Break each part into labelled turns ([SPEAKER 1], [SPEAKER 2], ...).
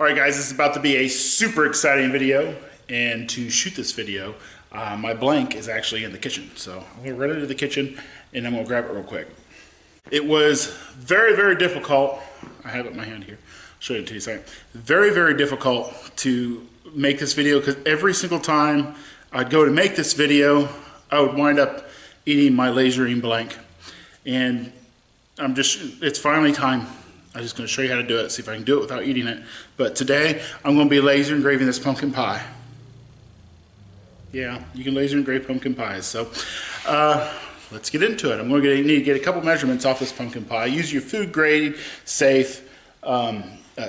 [SPEAKER 1] Alright guys, this is about to be a super exciting video, and to shoot this video, my blank is actually in the kitchen. So I'm going to run into the kitchen and I'm going to grab it real quick. It was very, very difficult. I have it in my hand here. I'll show it to you in a second. Very, very difficult to make this video because every single time I'd go to make this video, I would wind up eating my lasering blank. And it's finally time. I'm just going to show you how to do it, see if I can do it without eating it. But today, I'm going to be laser engraving this pumpkin pie. Yeah, you can laser engrave pumpkin pies. So let's get into it. I'm going to need to get a couple measurements off this pumpkin pie. Use your food grade, safe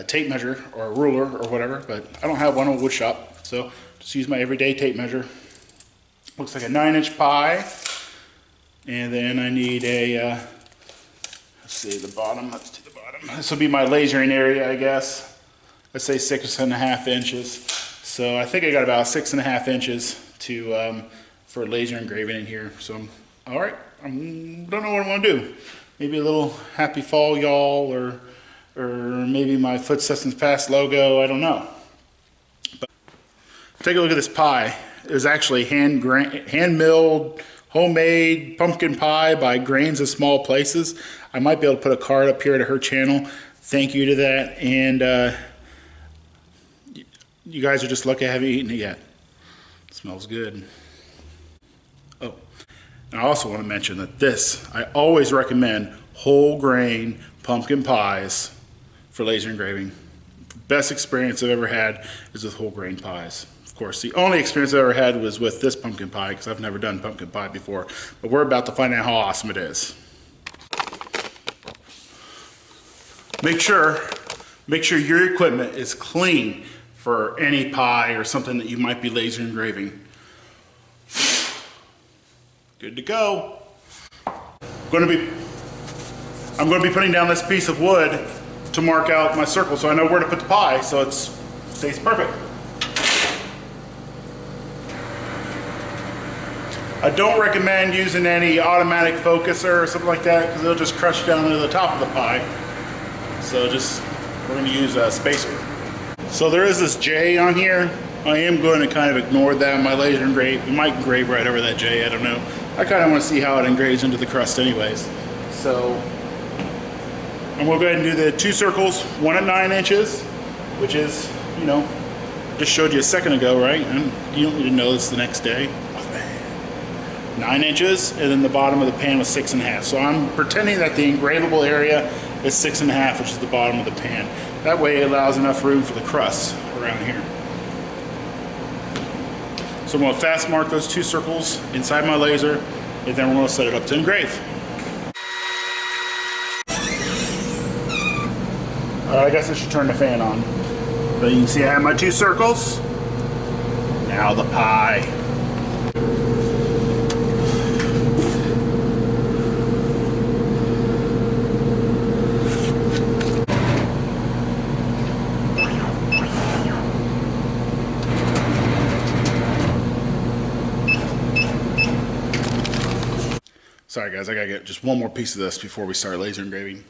[SPEAKER 1] tape measure or a ruler or whatever, but I don't have one in a wood shop. So just use my everyday tape measure. Looks like a 9-inch pie. And then I need a, let's see the bottom, let's do the bottom. This will be my lasering area, I guess. Let's say 6.5 inches. So I think I got about 6.5 inches to for laser engraving in here. So all right, I don't know what I want to do. Maybe a little happy fall y'all, or maybe my Footsteps in the Past logo. I don't know. But take a look at this pie. It was actually hand milled, homemade pumpkin pie by Grains of Small Places. I might be able to put a card up here to her channel. Thank you to that. And you guys are just lucky I haven't eaten it yet. It smells good. Oh, and I also want to mention that I always recommend whole grain pumpkin pies for laser engraving. The best experience I've ever had is with whole grain pies. Of course, the only experience I've ever had was with this pumpkin pie because I've never done pumpkin pie before. But we're about to find out how awesome it is. Make sure your equipment is clean for any pie or something that you might be laser engraving. Good to go. I'm going to be putting down this piece of wood to mark out my circle so I know where to put the pie so it stays perfect. I don't recommend using any automatic focuser or something like that because it'll just crush down to the top of the pie. So we're going to use a spacer. So there is this J on here. I am going to kind of ignore that. My laser engrave, it might engrave right over that J, I don't know. I kind of want to see how it engraves into the crust anyways. So I'm going to go ahead and do the 2 circles, one at 9 inches, which is, you know, just showed you a second ago, right? And you don't need to know this the next day. 9 inches, and then the bottom of the pan was 6.5. So I'm pretending that the engravable area is 6.5, which is the bottom of the pan. That way it allows enough room for the crust around here. So I'm going to fast mark those 2 circles inside my laser, and then we're going to set it up to engrave. Alright, I guess I should turn the fan on. But you can see I have my 2 circles. Now the pie. Sorry guys, I gotta get just one more piece of this before we start laser engraving.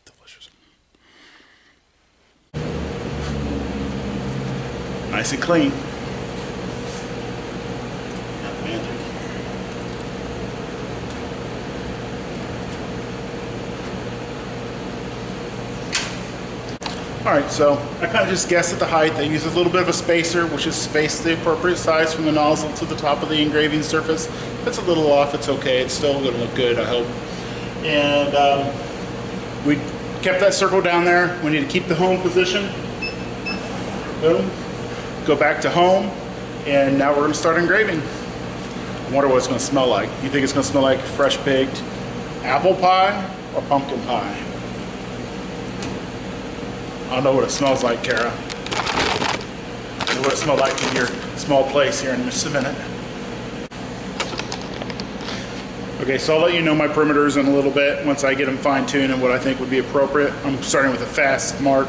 [SPEAKER 1] Delicious. Nice and clean. Alright, so I kind of just guessed at the height. I used a little bit of a spacer, which is spaced the appropriate size from the nozzle to the top of the engraving surface. If it's a little off, it's okay. It's still going to look good, I hope. And we kept that circle down there. We need to keep the home position. Boom. Go back to home. And now we're going to start engraving. I wonder what it's going to smell like. You think it's going to smell like fresh baked apple pie or pumpkin pie? I don't know what it smells like, Kara. I know what it smells like in your small place here in just a minute. Okay, so I'll let you know my perimeters in a little bit once I get them fine-tuned and what I think would be appropriate. I'm starting with a fast mark.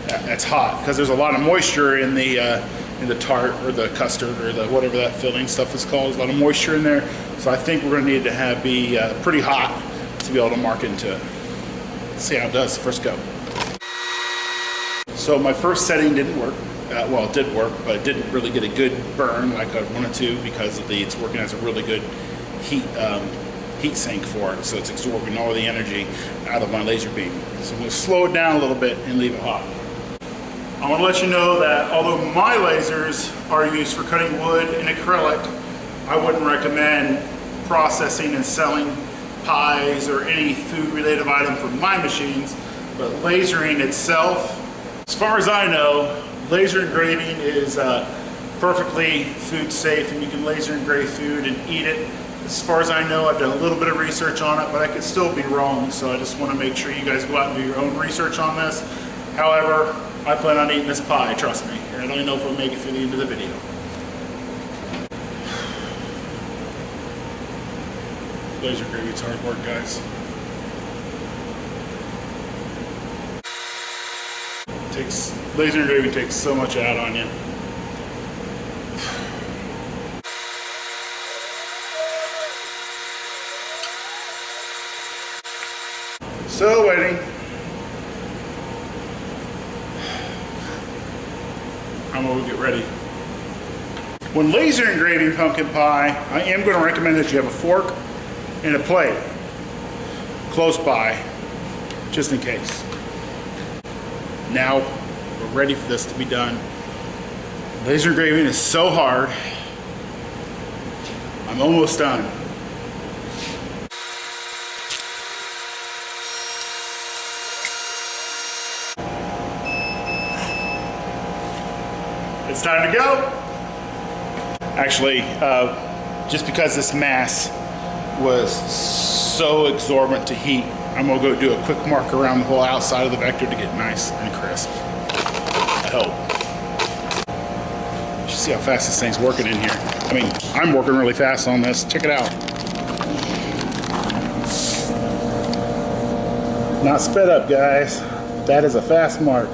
[SPEAKER 1] That's hot because there's a lot of moisture in the tart or the custard or the whatever that filling stuff is called. There's a lot of moisture in there, so I think we're going to need to be pretty hot to be able to mark into it. Let's see how it does. First go. So my first setting didn't work. Well, it did work, but it didn't really get a good burn like I wanted to because of it's working as a really good heat sink for it. So it's absorbing all the energy out of my laser beam. So I'm going to slow it down a little bit and leave it hot. I want to let you know that although my lasers are used for cutting wood and acrylic, I wouldn't recommend processing and selling pies or any food-related item from my machines. But lasering itself, as far as I know, laser engraving is perfectly food safe, and you can laser engrave food and eat it. As far as I know, I've done a little bit of research on it, but I could still be wrong. So I just want to make sure you guys go out and do your own research on this. However, I plan on eating this pie, trust me. And I don't even know if we'll make it through the end of the video. Laser engraving's hard work, guys. Laser engraving takes so much out on you. Still waiting. I'm gonna get ready. When laser engraving pumpkin pie, I am going to recommend that you have a fork and a plate close by, just in case. Now we're ready for this to be done. Laser engraving is so hard. I'm almost done. It's time to go. Actually, just because this mass was so exorbitant to heat, I'm gonna go do a quick mark around the whole outside of the vector to get nice and crisp. I hope. You should see how fast this thing's working in here. I mean, I'm working really fast on this. Check it out. Not sped up, guys. That is a fast mark.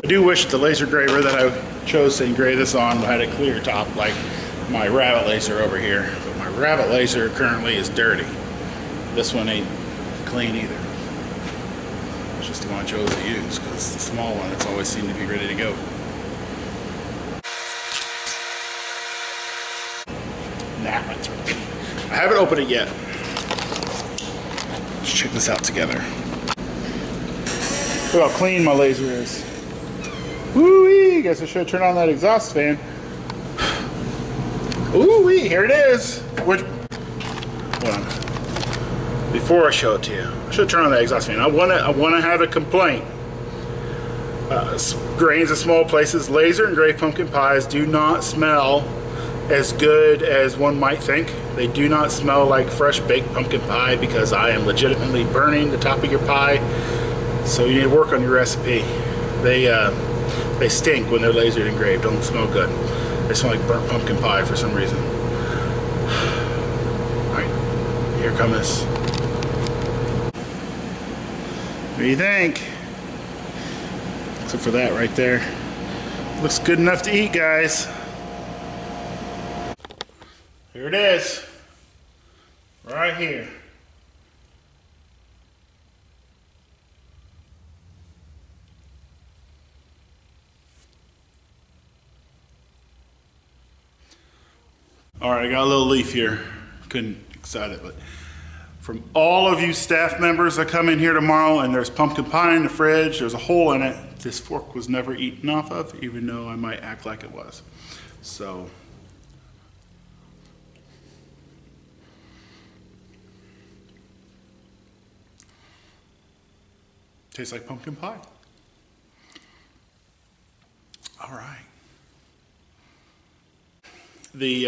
[SPEAKER 1] I do wish the laser engraver that I chose to engrave this on had a clear top like my rabbit laser over here. But my rabbit laser currently is dirty. This one ain't clean either. It's just the one I chose to use because it's the small one that's always seemed to be ready to go. That one's ready. I haven't opened it yet. Let's check this out together. Look how clean my laser is. Woo-wee! Guess I should turn on that exhaust fan. Ooh-wee! Here it is. Hold on. Before I show it to you, I should turn on that exhaust fan. I want to have a complaint. Grains in small places. Laser engraved pumpkin pies do not smell as good as one might think. They do not smell like fresh baked pumpkin pie because I am legitimately burning the top of your pie. So you need to work on your recipe. They stink when they're laser engraved. Don't smell good. They smell like burnt pumpkin pie for some reason. Alright, here comes. What do you think? Except for that right there. Looks good enough to eat, guys. Here it is. Right here. All right, I got a little leaf here. Couldn't excite it, but from all of you staff members that come in here tomorrow and there's pumpkin pie in the fridge, there's a hole in it. This fork was never eaten off of, even though I might act like it was. So, tastes like pumpkin pie. All right. The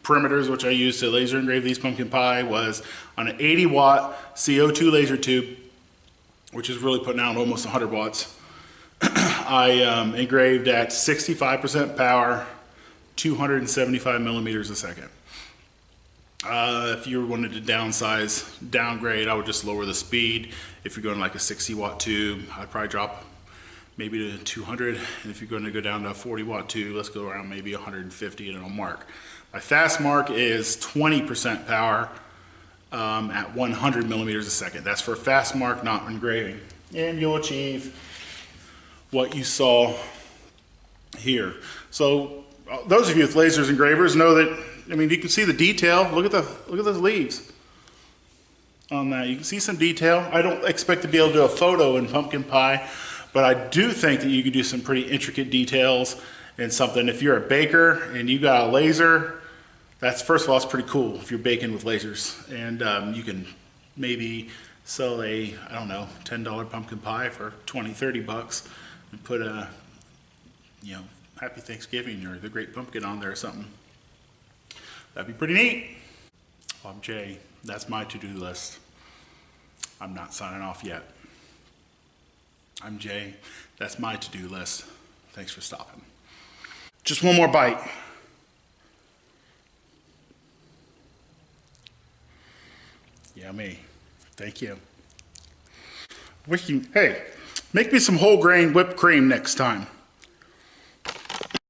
[SPEAKER 1] perimeters which I used to laser engrave these pumpkin pie was on an 80 watt CO2 laser tube, which is really putting out almost 100 watts. I engraved at 65% power, 275 millimeters a second. If you wanted to downgrade, I would just lower the speed. If you're going like a 60 watt tube, I'd probably drop maybe to 200. And if you're going to go down to a 40 watt tube, let's go around maybe 150 and it'll mark. My fast mark is 20% power at 100 millimeters a second. That's for fast mark, not engraving. and you'll achieve what you saw here. So those of you with lasers engravers know that, I mean, you can see the detail. Look at those leaves on that. You can see some detail. I don't expect to be able to do a photo in pumpkin pie, but I do think that you can do some pretty intricate details in something. If you're a baker and you got a laser, that's, first of all, it's pretty cool if you're baking with lasers. And you can maybe sell a, I don't know, $10 pumpkin pie for 20, 30 bucks and put a, you know, Happy Thanksgiving or the Great Pumpkin on there or something. That'd be pretty neat. Well, I'm Jay. That's my to-do list. I'm not signing off yet. I'm Jay. That's my to-do list. Thanks for stopping. Just one more bite. Yummy. Thank you. Hey, make me some whole grain whipped cream next time.